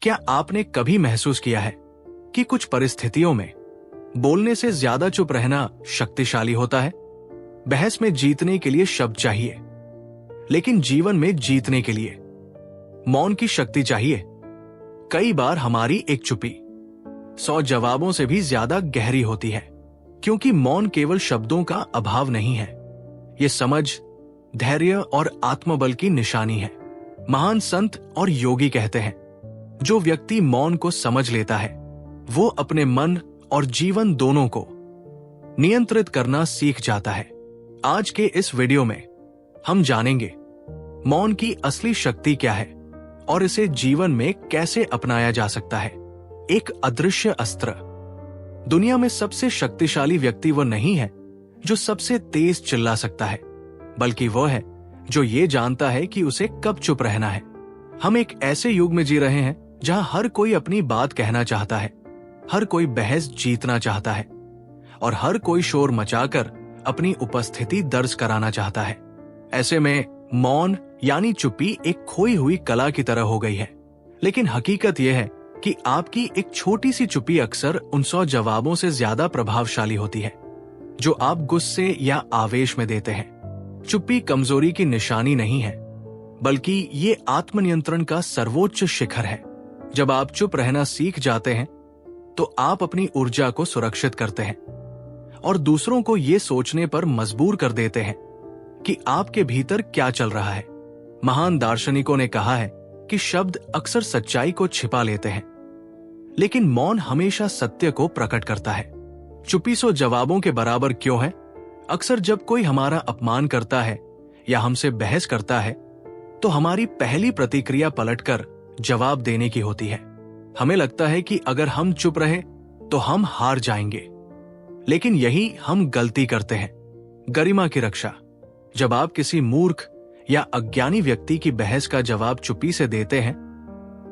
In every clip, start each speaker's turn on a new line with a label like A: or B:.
A: क्या आपने कभी महसूस किया है कि कुछ परिस्थितियों में बोलने से ज्यादा चुप रहना शक्तिशाली होता है? बहस में जीतने के लिए शब्द चाहिए, लेकिन जीवन में जीतने के लिए मौन की शक्ति चाहिए। कई बार हमारी एक चुप्पी 100 जवाबों से भी ज्यादा गहरी होती है, क्योंकि मौन केवल शब्दों का अभाव नहीं है, ये समझ, धैर्य और आत्मबल की निशानी है। महान संत और योगी कहते हैं, जो व्यक्ति मौन को समझ लेता है वो अपने मन और जीवन दोनों को नियंत्रित करना सीख जाता है। आज के इस वीडियो में हम जानेंगे मौन की असली शक्ति क्या है और इसे जीवन में कैसे अपनाया जा सकता है। एक अदृश्य अस्त्र। दुनिया में सबसे शक्तिशाली व्यक्ति वो नहीं है जो सबसे तेज चिल्ला सकता है, बल्कि वो है जो ये जानता है कि उसे कब चुप रहना है। हम एक ऐसे युग में जी रहे हैं जहां हर कोई अपनी बात कहना चाहता है, हर कोई बहस जीतना चाहता है और हर कोई शोर मचाकर अपनी उपस्थिति दर्ज कराना चाहता है। ऐसे में मौन यानी चुप्पी एक खोई हुई कला की तरह हो गई है। लेकिन हकीकत यह है कि आपकी एक छोटी सी चुप्पी अक्सर उन 100 जवाबों से ज्यादा प्रभावशाली होती है जो आप गुस्से या आवेश में देते हैं। चुप्पी कमजोरी की निशानी नहीं है, बल्कि ये आत्मनियंत्रण का सर्वोच्च शिखर है। जब आप चुप रहना सीख जाते हैं तो आप अपनी ऊर्जा को सुरक्षित करते हैं और दूसरों को ये सोचने पर मजबूर कर देते हैं कि आपके भीतर क्या चल रहा है। महान दार्शनिकों ने कहा है कि शब्द अक्सर सच्चाई को छिपा लेते हैं, लेकिन मौन हमेशा सत्य को प्रकट करता है। चुप्पी 100 जवाबों के बराबर क्यों है? अक्सर जब कोई हमारा अपमान करता है या हमसे बहस करता है तो हमारी पहली प्रतिक्रिया पलटकर जवाब देने की होती है। हमें लगता है कि अगर हम चुप रहे तो हम हार जाएंगे, लेकिन यही हम गलती करते हैं। गरिमा की रक्षा। जब आप किसी मूर्ख या अज्ञानी व्यक्ति की बहस का जवाब चुप्पी से देते हैं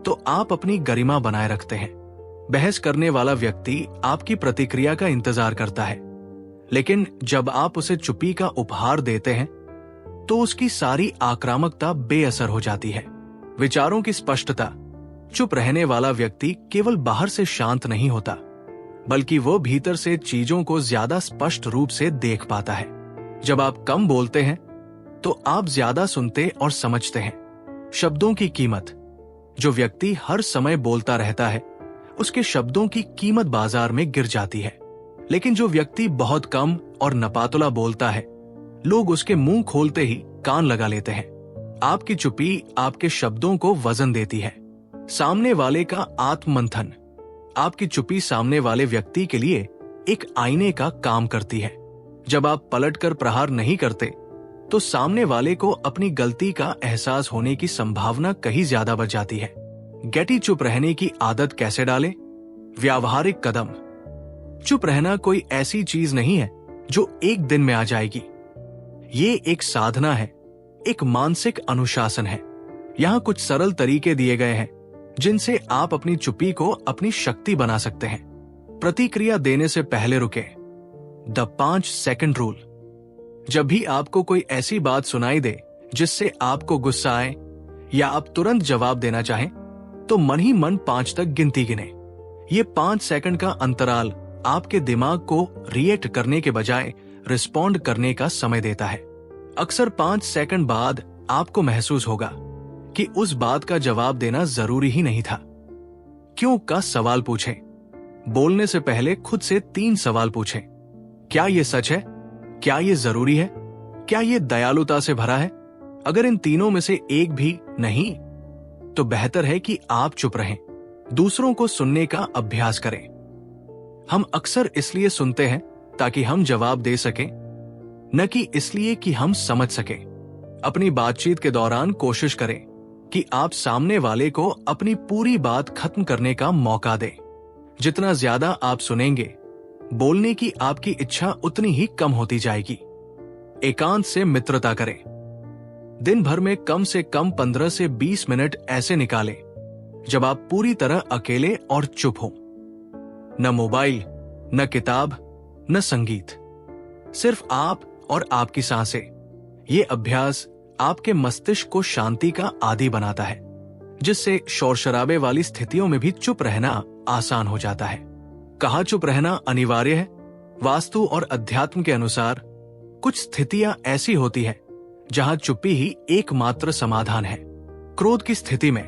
A: तो आप अपनी गरिमा बनाए रखते हैं। बहस करने वाला व्यक्ति आपकी प्रतिक्रिया का इंतजार करता है, लेकिन जब आप उसे चुप्पी का उपहार देते हैं तो उसकी सारी आक्रामकता बेअसर हो जाती है। विचारों की स्पष्टता। चुप रहने वाला व्यक्ति केवल बाहर से शांत नहीं होता, बल्कि वो भीतर से चीजों को ज्यादा स्पष्ट रूप से देख पाता है। जब आप कम बोलते हैं तो आप ज्यादा सुनते और समझते हैं। शब्दों की कीमत। जो व्यक्ति हर समय बोलता रहता है उसके शब्दों की कीमत बाजार में गिर जाती है, लेकिन जो व्यक्ति बहुत कम और नपातुला बोलता है लोग उसके मुंह खोलते ही कान लगा लेते हैं। आपकी चुप्पी आपके शब्दों को वजन देती है। सामने वाले का आत्ममंथन। आपकी चुप्पी सामने वाले व्यक्ति के लिए एक आईने का काम करती है। जब आप पलटकर प्रहार नहीं करते तो सामने वाले को अपनी गलती का एहसास होने की संभावना कहीं ज्यादा बढ़ जाती है। गैटी चुप रहने की आदत कैसे डालें? व्यावहारिक कदम। चुप रहना कोई ऐसी चीज नहीं है जो एक दिन में आ जाएगी। ये एक साधना है, एक मानसिक अनुशासन है। यहाँ कुछ सरल तरीके दिए गए हैं जिनसे आप अपनी चुप्पी को अपनी शक्ति बना सकते हैं। प्रतिक्रिया देने से पहले रुके। The 5 second rule. जब भी आपको कोई ऐसी बात सुनाई दे जिससे आपको गुस्सा आए या आप तुरंत जवाब देना चाहें, तो मन ही मन 5 तक गिनती गिने। ये 5 सेकंड का अंतराल आपके दिमाग को रिएक्ट करने के बजाय रिस्पॉन्ड करने का समय देता है। अक्सर 5 सेकंड बाद आपको महसूस होगा कि उस बात का जवाब देना जरूरी ही नहीं था। क्यों का सवाल पूछें। बोलने से पहले खुद से 3 सवाल पूछें। क्या ये सच है? क्या ये जरूरी है? क्या ये दयालुता से भरा है? अगर इन तीनों में से एक भी नहीं, तो बेहतर है कि आप चुप रहें। दूसरों को सुनने का अभ्यास करें। हम अक्सर इसलिए सुनते हैं ताकि हम जवाब दे सकें, न कि इसलिए कि हम समझ सकें। अपनी बातचीत के दौरान कोशिश करें कि आप सामने वाले को अपनी पूरी बात खत्म करने का मौका दें। जितना ज्यादा आप सुनेंगे, बोलने की आपकी इच्छा उतनी ही कम होती जाएगी। एकांत से मित्रता करें। दिन भर में कम से कम 15 से 20 मिनट ऐसे निकालें जब आप पूरी तरह अकेले और चुप हो। न मोबाइल, न किताब, न संगीत, सिर्फ आप और आपकी सांसें। ये अभ्यास आपके मस्तिष्क को शांति का आदी बनाता है। जिससे शोर शराबे वाली स्थितियों में भी चुप रहना आसान हो जाता है। कहाँ चुप रहना अनिवार्य है? वास्तु और अध्यात्म के अनुसार कुछ स्थितियां ऐसी होती है जहां चुप्पी ही एकमात्र समाधान है। क्रोध की स्थिति में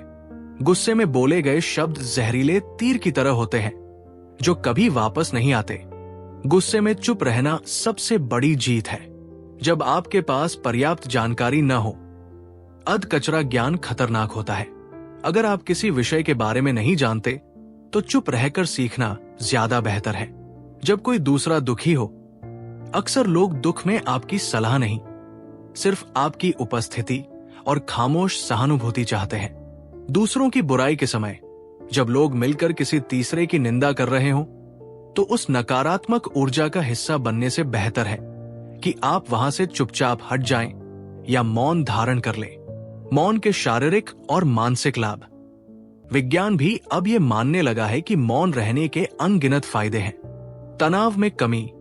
A: गुस्से में बोले गए शब्द जहरीले तीर की तरह होते हैं जो कभी वापस नहीं आते। गुस्से में चुप रहना सबसे बड़ी जीत है। जब आपके पास पर्याप्त जानकारी न हो, अधकचरा ज्ञान खतरनाक होता है। अगर आप किसी विषय के बारे में नहीं जानते तो चुप रहकर सीखना ज्यादा बेहतर है। जब कोई दूसरा दुखी हो, अक्सर लोग दुख में आपकी सलाह नहीं, सिर्फ आपकी उपस्थिति और खामोश सहानुभूति चाहते हैं। दूसरों की बुराई के समय जब लोग मिलकर किसी तीसरे की निंदा कर रहे हो, तो उस नकारात्मक ऊर्जा का हिस्सा बनने से बेहतर है कि आप वहां से चुपचाप हट जाएं या मौन धारण कर लें। मौन के शारीरिक और मानसिक लाभ। विज्ञान भी अब यह मानने लगा है कि मौन रहने के अनगिनत फायदे हैं। तनाव में कमी।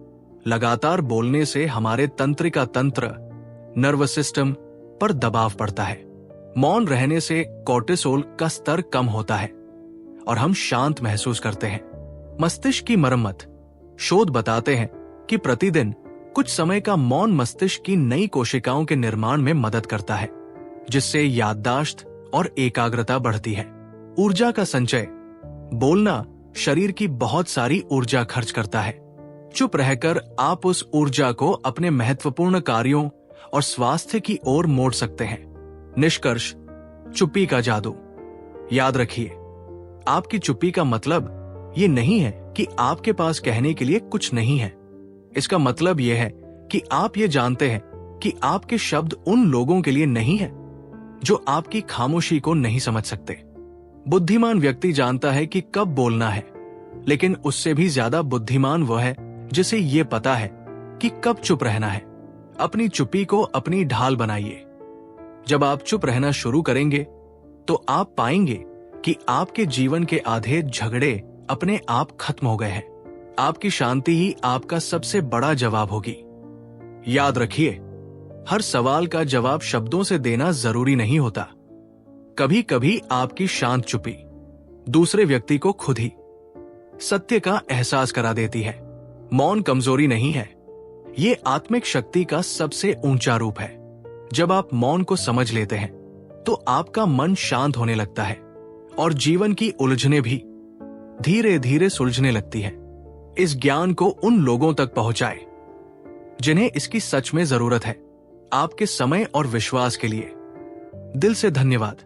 A: लगातार बोलने से हमारे तंत्रिका तंत्र, नर्वस सिस्टम पर दबाव पड़ता है। मौन रहने से कोर्टिसोल का स्तर कम होता है और हम शांत महसूस करते हैं। मस्तिष्क की मरम्मत। शोध बताते हैं कि प्रतिदिन कुछ समय का मौन मस्तिष्क की नई कोशिकाओं के निर्माण में मदद करता है, जिससे याददाश्त और एकाग्रता बढ़ती है। ऊर्जा का संचय। बोलना शरीर की बहुत ऊर्जा ऊर्जा खर्च करता है। चुप रहकर आप उस ऊर्जा को अपने महत्वपूर्ण कार्यों और स्वास्थ्य की ओर मोड़ सकते हैं। निष्कर्ष, चुप्पी का जादू। याद रखिए, आपकी चुप्पी का मतलब ये नहीं है कि आपके पास कहने के लिए कुछ नहीं है। इसका मतलब यह है कि आप ये जानते हैं कि आपके शब्द उन लोगों के लिए नहीं है जो आपकी खामोशी को नहीं समझ सकते। बुद्धिमान व्यक्ति जानता है कि कब बोलना है, लेकिन उससे भी ज्यादा बुद्धिमान वह है जिसे ये पता है कि कब चुप रहना है। अपनी चुप्पी को अपनी ढाल बनाइए। जब आप चुप रहना शुरू करेंगे तो आप पाएंगे कि आपके जीवन के आधे झगड़े अपने आप खत्म हो गए हैं। आपकी शांति ही आपका सबसे बड़ा जवाब होगी। याद रखिए, हर सवाल का जवाब शब्दों से देना जरूरी नहीं होता। कभी कभी आपकी शांत चुप्पी दूसरे व्यक्ति को खुद ही सत्य का एहसास करा देती है। मौन कमजोरी नहीं है, ये आत्मिक शक्ति का सबसे ऊंचा रूप है। जब आप मौन को समझ लेते हैं तो आपका मन शांत होने लगता है और जीवन की उलझनें भी धीरे धीरे सुलझने लगती है। इस ज्ञान को उन लोगों तक पहुंचाएं जिन्हें इसकी सच में जरूरत है। आपके समय और विश्वास के लिए दिल से धन्यवाद।